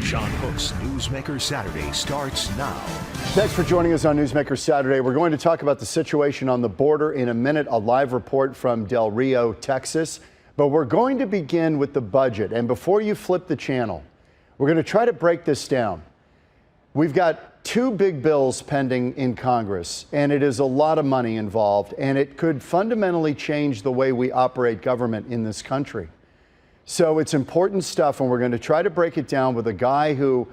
Sean Hook's Newsmaker Saturday starts now. Thanks for joining us on Newsmaker Saturday. We're going to talk about the situation on the border in a minute, a live report from Del Rio, Texas. But we're going to begin with the budget. And before you flip the channel, we're going to try to break this down. We've got two big bills pending in Congress, and it is a lot of money involved, and it could fundamentally change the way we operate government in this country. So it's important stuff, and we're going to try to break it down with a guy who,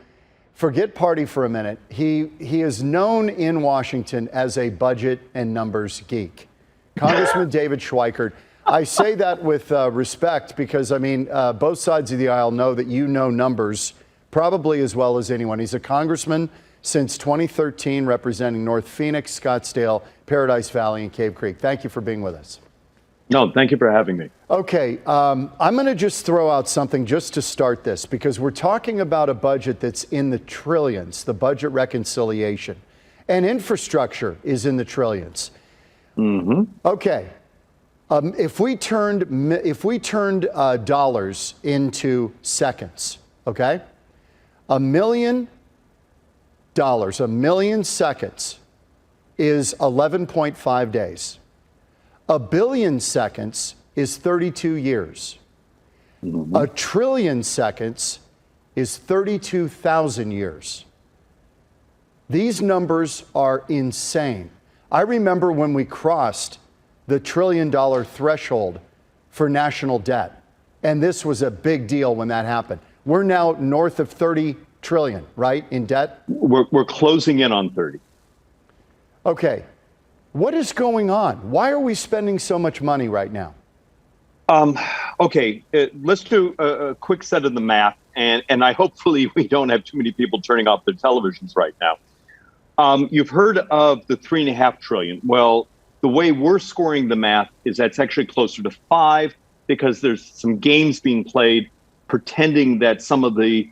forget party for a minute, he is known in Washington as a budget and numbers geek. Congressman David Schweikert. I say that with respect because, I mean, both sides of the aisle know that you know numbers probably as well as anyone. He's a congressman since 2013, representing North Phoenix, Scottsdale, Paradise Valley, and Cave Creek. Thank you for being with us. No, thank you for having me. Okay, I'm going to just throw out something just to start this, because we're talking about a budget that's in the trillions, the budget reconciliation, and infrastructure is in the trillions. Mm-hmm. Okay, if we turned dollars into seconds, okay, $1 million, a million seconds is 11.5 days. 1 billion seconds is 32 years. Mm-hmm. 1 trillion seconds is 32,000 years. These numbers are insane. I remember when we crossed the $1 trillion threshold for national debt, and this was a big deal when that happened. We're now north of 30 trillion, right, in debt? We're closing in on 30. Okay. What is going on? Why are we spending so much money right now? Okay, let's do a quick set of the math, and I hopefully we don't have too many people turning off their televisions right now. You've heard of the $3.5 trillion. Well, the way we're scoring the math is that's actually closer to 5 because there's some games being played pretending that some of the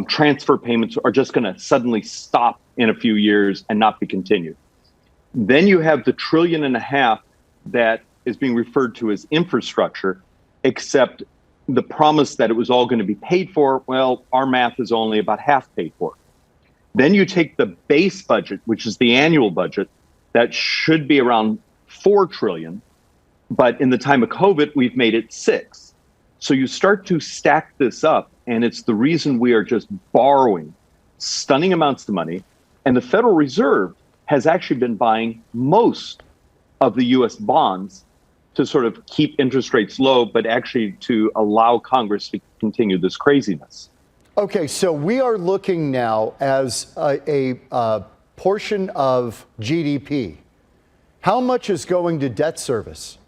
transfer payments are just going to suddenly stop in a few years and not be continued. Then you have the $1.5 trillion that is being referred to as infrastructure, except the promise that it was all going to be paid for. Well, our math is only about half paid for. Then you take the base budget, which is the annual budget, that should be around $4 trillion. But in the time of COVID, we've made it 6. So you start to stack this up, and it's the reason we are just borrowing stunning amounts of money. And the Federal Reserve has actually been buying most of the U.S. bonds to sort of keep interest rates low, but actually to allow Congress to continue this craziness. Okay, so we are looking now as a portion of GDP. How much is going to debt service?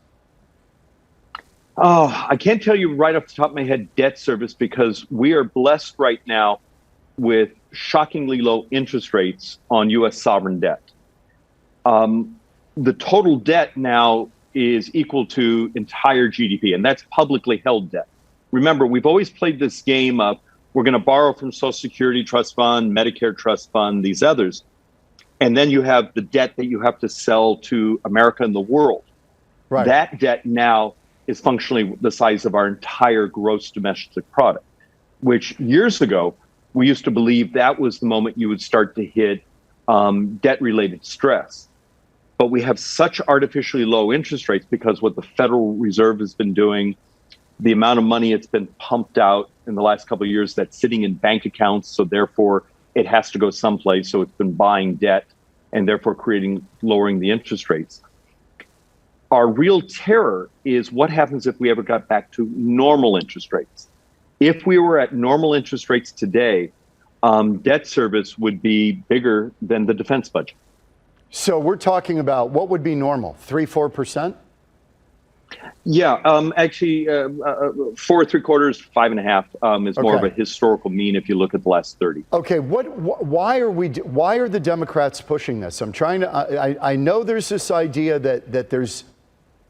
Oh, I can't tell you right off the top of my head debt service because we are blessed right now with shockingly low interest rates on U.S. sovereign debt. The total debt now is equal to entire GDP, and that's publicly held debt. Remember, we've always played this game of we're going to borrow from Social Security Trust Fund, Medicare Trust Fund, these others. And then you have the debt that you have to sell to America and the world. Right. That debt now is functionally the size of our entire gross domestic product, which years ago, we used to believe that was the moment you would start to hit debt-related stress. But we have such artificially low interest rates because what the Federal Reserve has been doing, the amount of money it's been pumped out in the last couple of years that's sitting in bank accounts, so therefore it has to go someplace, so it's been buying debt and therefore lowering the interest rates. Our real terror is what happens if we ever got back to normal interest rates. If we were at normal interest rates today, debt service would be bigger than the defense budget. So we're talking about what would be normal, 3-4%? Yeah, actually, 4 3/4, 5.5 is more of a historical mean if you look at the last 30. Okay, why are the Democrats pushing this? I'm trying to. I know there's this idea that there's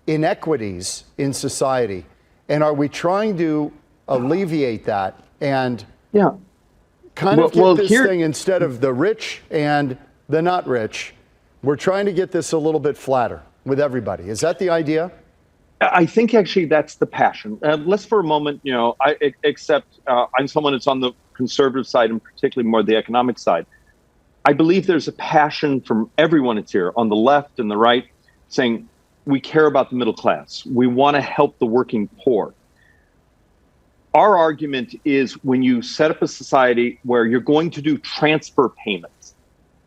inequities in society, and are we trying to alleviate that and kind of get this thing instead of the rich and the not rich? We're trying to get this a little bit flatter with everybody. Is that the idea? I think actually that's the passion. Let's for a moment, accept I'm someone that's on the conservative side and particularly more the economic side. I believe there's a passion from everyone that's here on the left and the right saying we care about the middle class. We want to help the working poor. Our argument is when you set up a society where you're going to do transfer payments.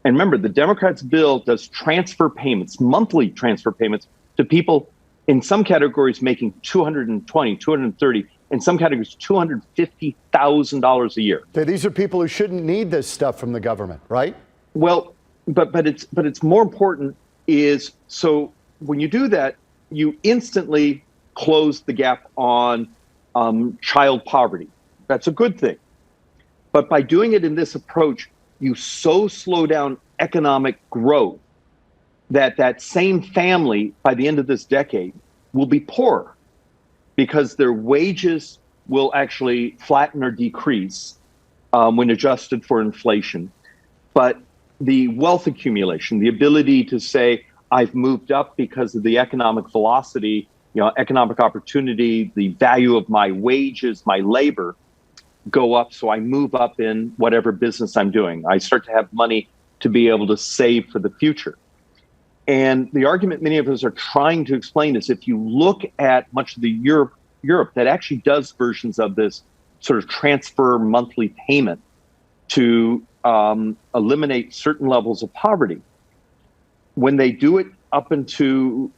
And remember, the Democrats' bill does transfer payments, monthly transfer payments to people in some categories making $220, $230, in some categories $250,000 a year. Okay, these are people who shouldn't need this stuff from the government, right? Well, but it's more important is so when you do that, you instantly close the gap on child poverty. That's a good thing. But by doing it in this approach, you so slow down economic growth that that same family by the end of this decade will be poorer because their wages will actually flatten or decrease when adjusted for inflation. But the wealth accumulation, the ability to say, I've moved up because of the economic velocity, economic opportunity, the value of my wages, my labor go up. So I move up in whatever business I'm doing. I start to have money to be able to save for the future. And the argument many of us are trying to explain is if you look at much of the Europe that actually does versions of this sort of transfer monthly payment to eliminate certain levels of poverty, when they do it up into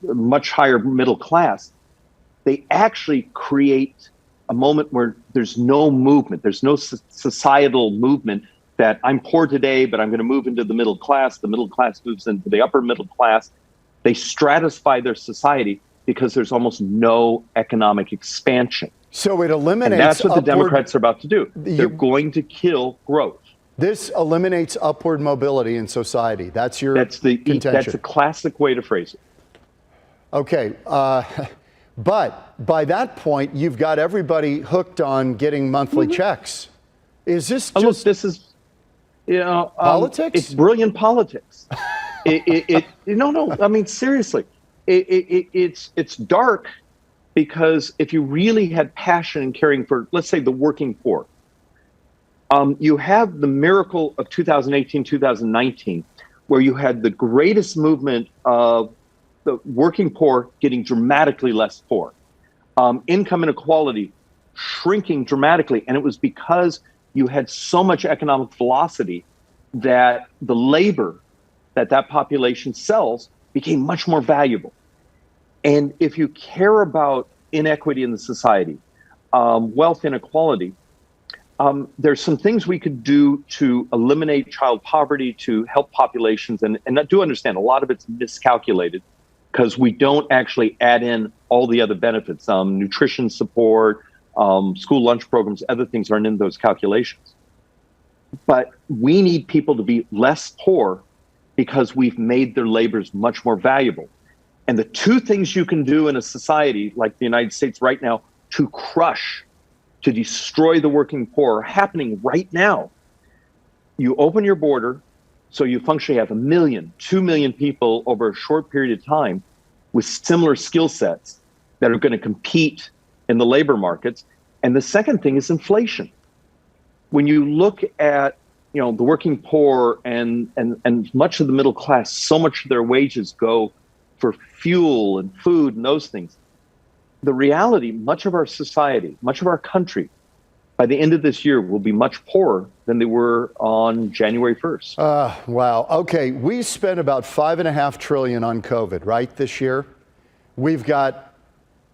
much higher middle class, they actually create a moment where there's no movement. There's no societal movement that I'm poor today, but I'm going to move into the middle class. The middle class moves into the upper middle class. They stratify their society because there's almost no economic expansion. So it eliminates. And that's what the Democrats are about to do. They're going to kill growth. This eliminates upward mobility in society. That's your contention. That's a classic way to phrase it. Okay. But by that point, you've got everybody hooked on getting monthly checks. Is this just... Look, this is... politics? It's brilliant politics. No. I mean, seriously, it's dark because if you really had passion in caring for, let's say, the working poor, you have the miracle of 2018, 2019, where you had the greatest movement of the working poor getting dramatically less poor, income inequality shrinking dramatically, and it was because you had so much economic velocity that the labor that population sells became much more valuable. And if you care about inequity in the society, wealth inequality, there's some things we could do to eliminate child poverty, to help populations. And I do understand a lot of it's miscalculated because we don't actually add in all the other benefits, nutrition support, school lunch programs, other things aren't in those calculations. But we need people to be less poor because we've made their labors much more valuable. And the two things you can do in a society like the United States right now to crush, to destroy the working poor are happening right now. You open your border, so you functionally have 1 million, 2 million people over a short period of time with similar skill sets that are going to compete in the labor markets. And the second thing is inflation. When you look at the working poor and much of the middle class, so much of their wages go for fuel and food and those things. The reality, much of our society, much of our country, by the end of this year will be much poorer than they were on January 1st. Wow. Okay, we spent about $5.5 trillion on COVID, right, this year. We've got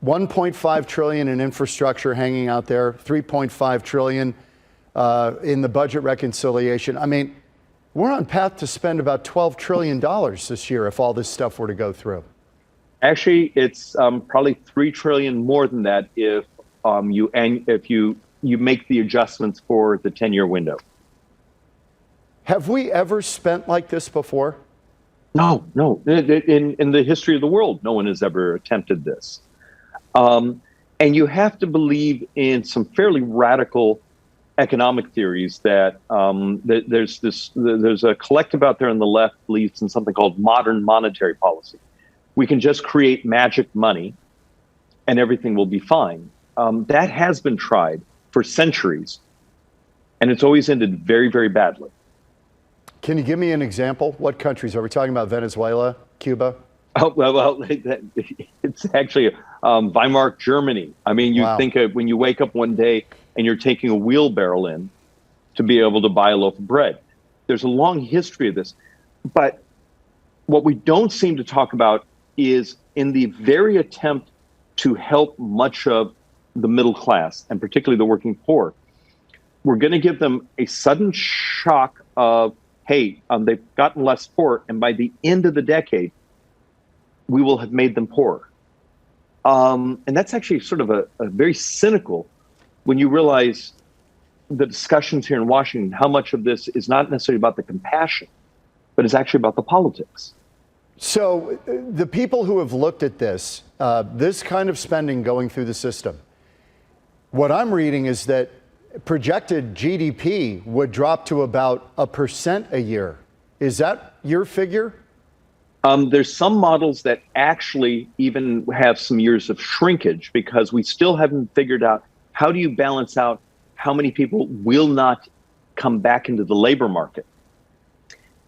$1.5 trillion in infrastructure hanging out there, $3.5 trillion in the budget reconciliation. I mean, we're on path to spend about $12 trillion this year if all this stuff were to go through. Actually, it's probably $3 trillion more than that if you make the adjustments for the 10-year window. Have we ever spent like this before? No. In the history of the world, no one has ever attempted this. And you have to believe in some fairly radical economic theories that there's a collective out there on the left believes in something called modern monetary policy. We can just create magic money and everything will be fine. That has been tried for centuries, and it's always ended very, very badly. Can you give me an example? What countries? Are we talking about Venezuela, Cuba? Oh, well, it's actually Weimar, Germany. I mean, you think of when you wake up one day and you're taking a wheelbarrow in to be able to buy a loaf of bread. There's a long history of this. But what we don't seem to talk about is in the very attempt to help much of the middle class, and particularly the working poor, we're going to give them a sudden shock of, hey, they've gotten less poor, and by the end of the decade, we will have made them poor. And that's actually sort of a very cynical when you realize the discussions here in Washington, how much of this is not necessarily about the compassion, but it's actually about the politics. So the people who have looked at this, this kind of spending going through the system, what I'm reading is that projected GDP would drop to about 1% a year. Is that your figure? There's some models that actually even have some years of shrinkage because we still haven't figured out how do you balance out how many people will not come back into the labor market.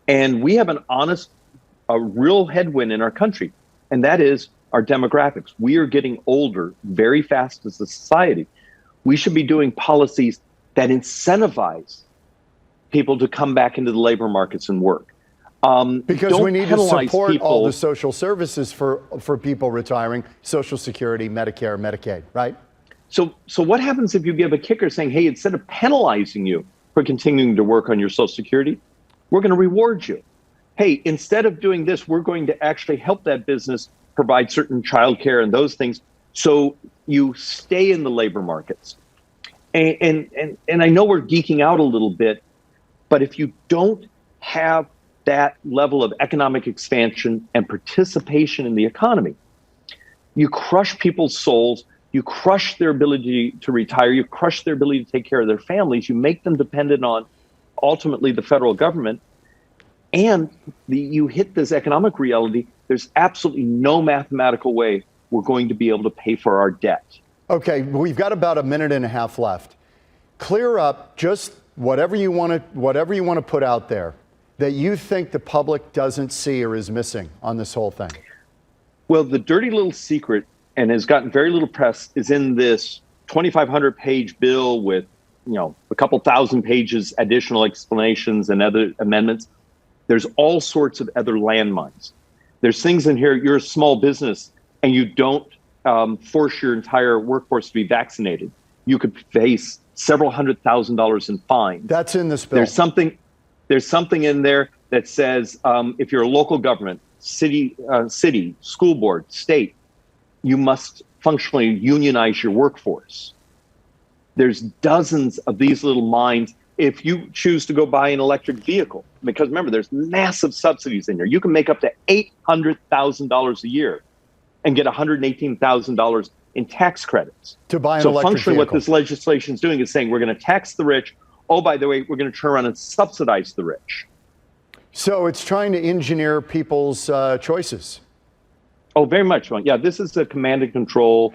And we have a real headwind in our country, and that is our demographics. We are getting older very fast as a society. We should be doing policies that incentivize people to come back into the labor markets and work. Because we need to support all the social services for people retiring, Social Security, Medicare, Medicaid, right? So what happens if you give a kicker saying, hey, instead of penalizing you for continuing to work on your Social Security, we're going to reward you. Hey, instead of doing this, we're going to actually help that business provide certain childcare and those things so you stay in the labor markets. And I know we're geeking out a little bit, but if you don't have that level of economic expansion and participation in the economy, you crush people's souls, you crush their ability to retire, you crush their ability to take care of their families, you make them dependent on ultimately the federal government, and you hit this economic reality. There's absolutely no mathematical way we're going to be able to pay for our debt. Okay, we've got about a minute and a half left. Clear up just whatever you want to put out there that you think the public doesn't see or is missing on this whole thing. Well, the dirty little secret, and has gotten very little press, is in this 2,500-page bill with, a couple thousand pages additional explanations and other amendments. There's all sorts of other landmines. There's things in here. You're a small business and you don't force your entire workforce to be vaccinated. You could face several $100,000 in fines. That's in this bill. There's something in there that says if you're a local government, city, school board, state, you must functionally unionize your workforce. There's dozens of these little mines. If you choose to go buy an electric vehicle, because remember, there's massive subsidies in here. You can make up to $800,000 a year and get $118,000 in tax credits. To buy an so electric functionally vehicle. What this legislation is doing is saying we're going to tax the rich. Oh, by the way, we're going to turn around and subsidize the rich. So it's trying to engineer people's choices. Oh, very much. Yeah, this is a command and control,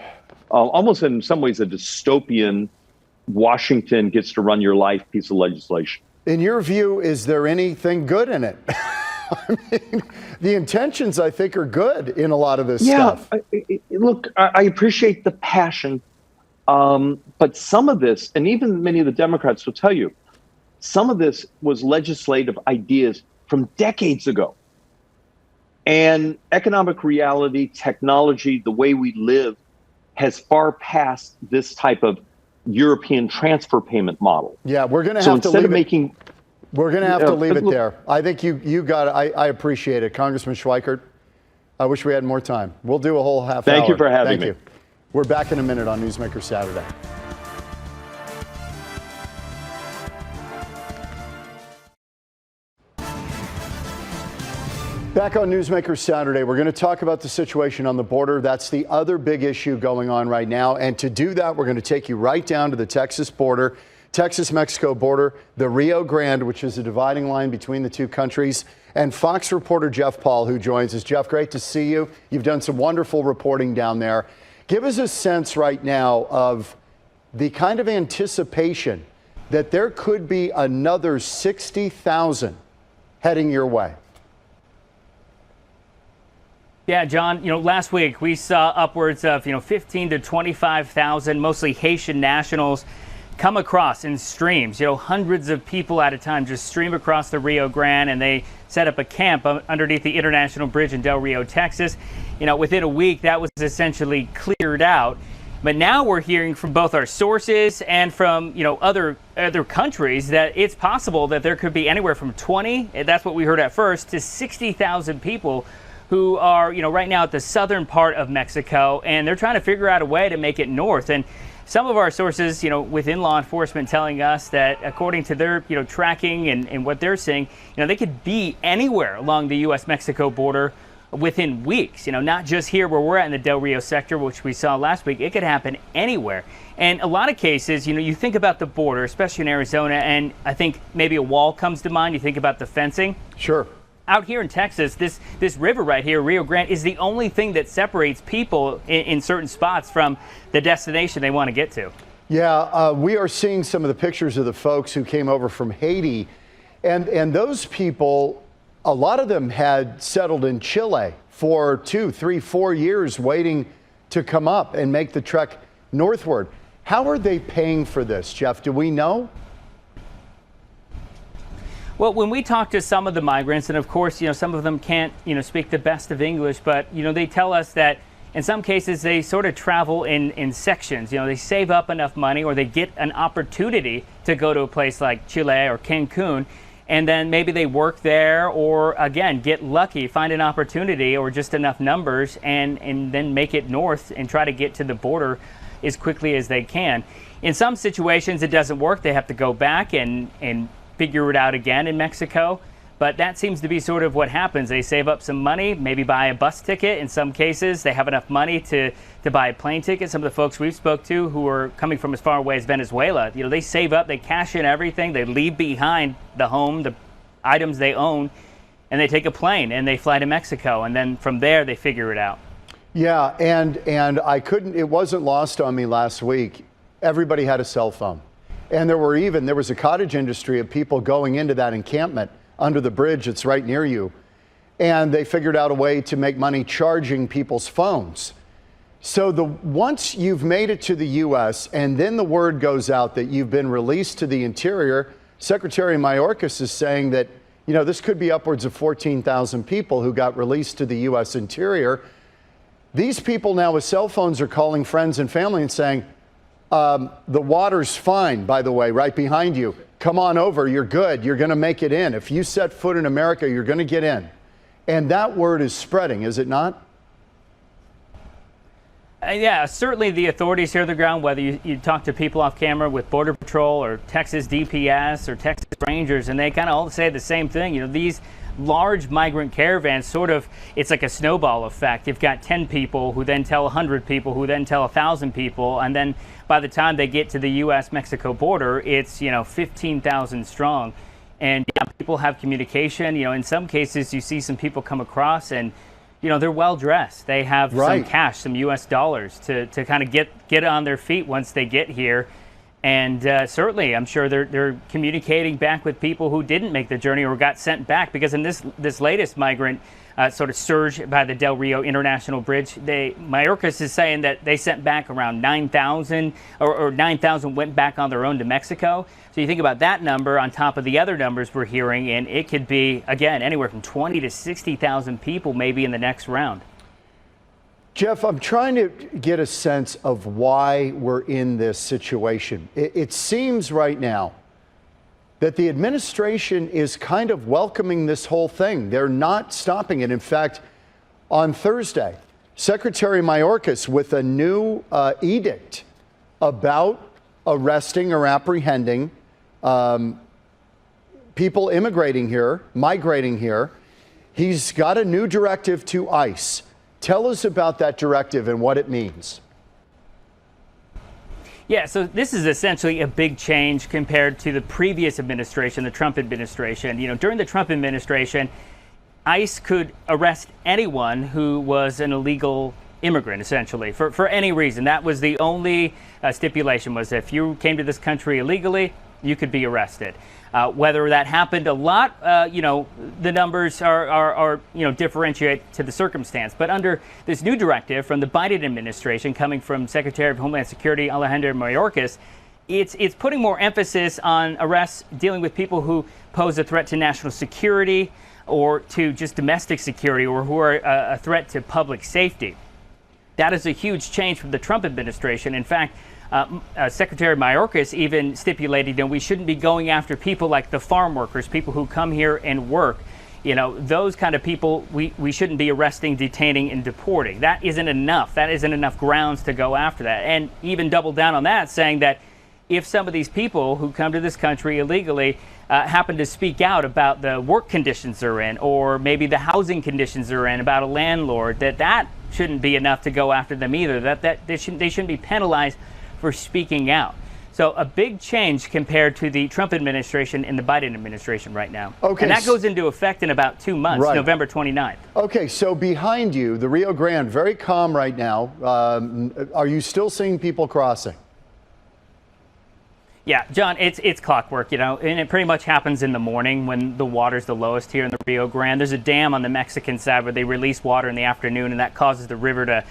almost in some ways a dystopian Washington gets to run your life piece of legislation. In your view, is there anything good in it? I mean, the intentions, I think, are good in a lot of this stuff. Look, I appreciate the passion, but some of this, and even many of the Democrats will tell you, some of this was legislative ideas from decades ago. And economic reality, technology, the way we live has far passed this type of European transfer payment model. Yeah, we're going to have to leave it. We're going to have to leave it there. I think you got it. I appreciate it. Congressman Schweikert, I wish we had more time. We'll do a whole half hour. Thank you for having me. Thank you. We're back in a minute on Newsmaker Saturday. Back on Newsmaker Saturday, we're going to talk about the situation on the border. That's the other big issue going on right now. And to do that, we're going to take you right down to the Texas border, Texas-Mexico border, the Rio Grande, which is a dividing line between the two countries, and Fox reporter Jeff Paul, who joins us. Jeff, great to see you. You've done some wonderful reporting down there. Give us a sense right now of the kind of anticipation that there could be another 60,000 heading your way. Yeah, John, last week we saw upwards of, 15 to 25,000, mostly Haitian nationals, come across in streams. Hundreds of people at a time just stream across the Rio Grande, and they set up a camp underneath the International Bridge in Del Rio, Texas. Within a week, that was essentially cleared out. But now we're hearing from both our sources and from, other countries that it's possible that there could be anywhere from 20, that's what we heard at first, to 60,000 people who are, right now at the southern part of Mexico, and they're trying to figure out a way to make it north. And some of our sources, within law enforcement telling us that according to their, tracking and what they're seeing, they could be anywhere along the U.S.-Mexico border within weeks, not just here where we're at in the Del Rio sector, which we saw last week. It could happen anywhere. And a lot of cases, you think about the border, especially in Arizona, and I think maybe a wall comes to mind. You think about the fencing. Sure. Out here in Texas, this river right here, Rio Grande, is the only thing that separates people in certain spots from the destination they want to get to. Yeah, we are seeing some of the pictures of the folks who came over from Haiti. And those people, a lot of them had settled in Chile for 2, 3, 4 years waiting to come up and make the trek northward. How are they paying for this, Jeff? Do we know? Well, when we talk to some of the migrants, and of course, some of them can't, speak the best of English, but, they tell us that in some cases they sort of travel in sections. They save up enough money, or they get an opportunity to go to a place like Chile or Cancun, and then maybe they work there, or again, get lucky, find an opportunity or just enough numbers, and then make it north and try to get to the border as quickly as they can. In some situations, it doesn't work. They have to go back and figure it out again in Mexico. But that seems to be sort of what happens. They save up some money, maybe buy a bus ticket. In some cases, they have enough money to buy a plane ticket. Some of the folks we've spoke to who are coming from as far away as Venezuela, they save up, they cash in everything, they leave behind the home, the items they own, and they take a plane and they fly to Mexico. And then from there, they figure it out. Yeah, and it wasn't lost on me last week. Everybody had a cell phone. And there was a cottage industry of people going into that encampment under the bridge that's right near you. And they figured out a way to make money charging people's phones. So once you've made it to the U.S. and then the word goes out that you've been released to the interior, Secretary Mayorkas is saying that, this could be upwards of 14,000 people who got released to the U.S. interior. These people now with cell phones are calling friends and family and saying, the water's fine, by the way, right behind you. Come on over. You're good. You're going to make it in. If you set foot in America, you're going to get in. And that word is spreading, is it not? Yeah, certainly the authorities here on the ground, whether you talk to people off camera with Border Patrol or Texas DPS or Texas Rangers, and they kind of all say the same thing. These large migrant caravans it's like a snowball effect. You've got 10 people who then tell 100 people who then tell 1,000 people, and then by the time they get to the U.S.-Mexico border, it's 15,000 strong. And yeah, people have communication. In some cases you see some people come across and they're well dressed. They have some cash, some U.S. dollars to kind of get on their feet once they get here. And certainly, I'm sure they're communicating back with people who didn't make the journey or got sent back, because in this latest migrant sort of surge by the Del Rio International Bridge, Mayorkas is saying that they sent back around 9,000 or 9,000 went back on their own to Mexico. So you think about that number on top of the other numbers we're hearing, and it could be, again, anywhere from 20 to 60,000 people maybe in the next round. Jeff, I'm trying to get a sense of why we're in this situation. It seems right now that the administration is kind of welcoming this whole thing. They're not stopping it. In fact, on Thursday, Secretary Mayorkas with a new edict about arresting or apprehending people immigrating here, migrating here. He's got a new directive to ICE. Tell us about that directive and what it means. Yeah, so this is essentially a big change compared to the previous administration, the Trump administration. During the Trump administration, ICE could arrest anyone who was an illegal immigrant, essentially, for any reason. That was the only stipulation, was if you came to this country illegally, you could be arrested. Whether that happened a lot, the numbers are differentiate to the circumstance. But under this new directive from the Biden administration, coming from Secretary of Homeland Security Alejandro Mayorkas, it's putting more emphasis on arrests dealing with people who pose a threat to national security or to just domestic security, or who are a threat to public safety. That is a huge change from the Trump administration. In fact, Secretary Mayorkas even stipulated that we shouldn't be going after people like the farm workers, people who come here and work. Those kind of people we shouldn't be arresting, detaining, and deporting. That isn't enough. That isn't enough grounds to go after that. And even double down on that, saying that if some of these people who come to this country illegally happen to speak out about the work conditions they're in, or maybe the housing conditions they're in, about a landlord, that shouldn't be enough to go after them either. That they shouldn't be penalized for speaking out. So a big change compared to the Trump administration and the Biden administration right now. Okay. And that goes into effect in about 2 months, right. November 29th. Okay, so behind you, the Rio Grande, very calm right now. Are you still seeing people crossing? Yeah, John, it's clockwork, and it pretty much happens in the morning when the water's the lowest here in the Rio Grande. There's a dam on the Mexican side where they release water in the afternoon, and that causes the river to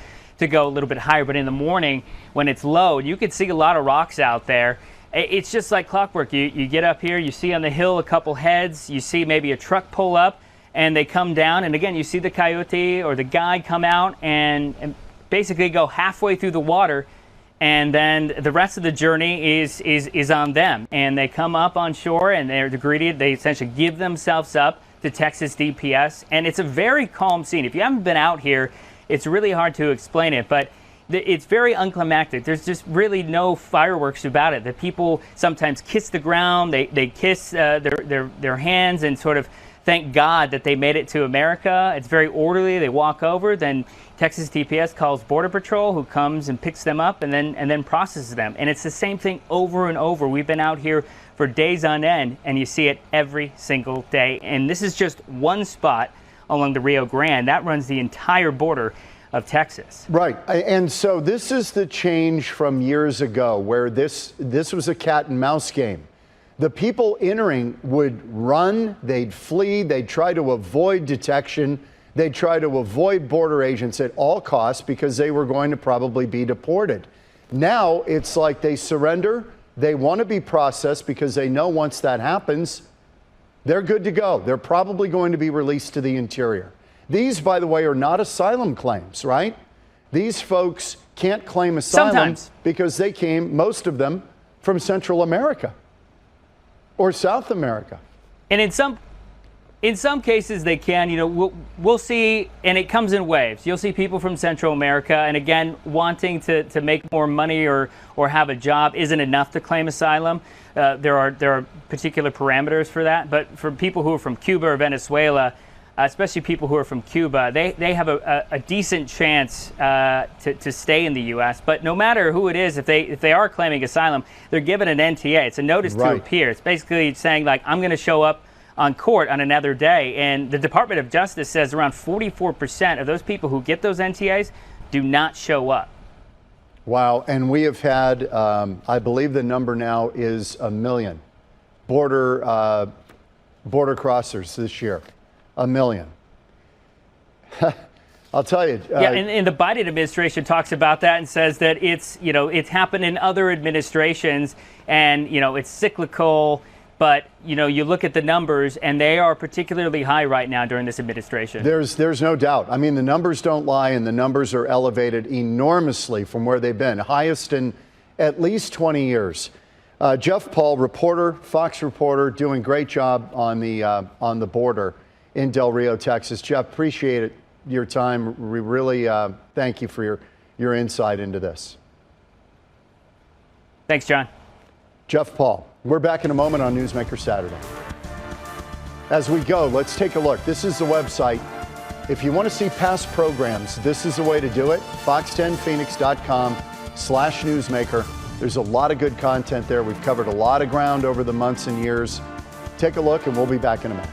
go a little bit higher. But in the morning, when it's low, you can see a lot of rocks out there. It's just like clockwork. You get up here, you see on the hill a couple heads, you see maybe a truck pull up, and they come down. And again, you see the coyote or the guide come out and basically go halfway through the water. And then the rest of the journey is on them. And they come up on shore and they're greeted. They essentially give themselves up to Texas DPS. And it's a very calm scene. If you haven't been out here, it's really hard to explain it. But it's very unclimactic. There's just really no fireworks about it. The people sometimes kiss the ground. They kiss their hands and sort of thank God that they made it to America. It's very orderly. They walk over. Then Texas DPS calls Border Patrol, who comes and picks them up and then processes them. And it's the same thing over and over. We've been out here for days on end, and you see it every single day. And this is just one spot along the Rio Grande. That runs the entire border of Texas. Right. And so this is the change from years ago, where this was a cat and mouse game. The people entering would run, they'd flee, they'd try to avoid detection, they'd try to avoid border agents at all costs because they were going to probably be deported. Now it's like they surrender, they want to be processed because they know once that happens, they're good to go. They're probably going to be released to the interior. These, by the way, are not asylum claims, right? These folks can't claim asylum sometimes, because they came, most of them, from Central America or South America. And in some cases they can. We'll see, and it comes in waves. You'll see people from Central America, and again, wanting to make more money or have a job isn't enough to claim asylum. There are particular parameters for that. But for people who are from Cuba or Venezuela, especially people who are from Cuba, they have a decent chance to stay in the U.S. But no matter who it is, if they are claiming asylum, they're given an NTA. It's a notice to appear. It's basically saying, like, I'm going to show up on court on another day. And the Department of Justice says around 44% of those people who get those NTAs do not show up. Wow. And we have had, I believe the number now is 1 million border crossers this year. 1 million. I'll tell you. And the Biden administration talks about that and says that it's happened in other administrations, and it's cyclical. But you look at the numbers, and they are particularly high right now during this administration. There's no doubt. I mean, the numbers don't lie, and the numbers are elevated enormously from where they've been, highest in at least 20 years. Jeff Paul, reporter, Fox reporter, doing a great job on the border in Del Rio, Texas. Jeff, appreciate your time. We really thank you for your insight into this. Thanks, John. Jeff Paul. We're back in a moment on Newsmaker Saturday. As we go, let's take a look. This is the website. If you want to see past programs, this is the way to do it. fox10phoenix.com/newsmaker. There's a lot of good content there. We've covered a lot of ground over the months and years. Take a look, and we'll be back in a minute.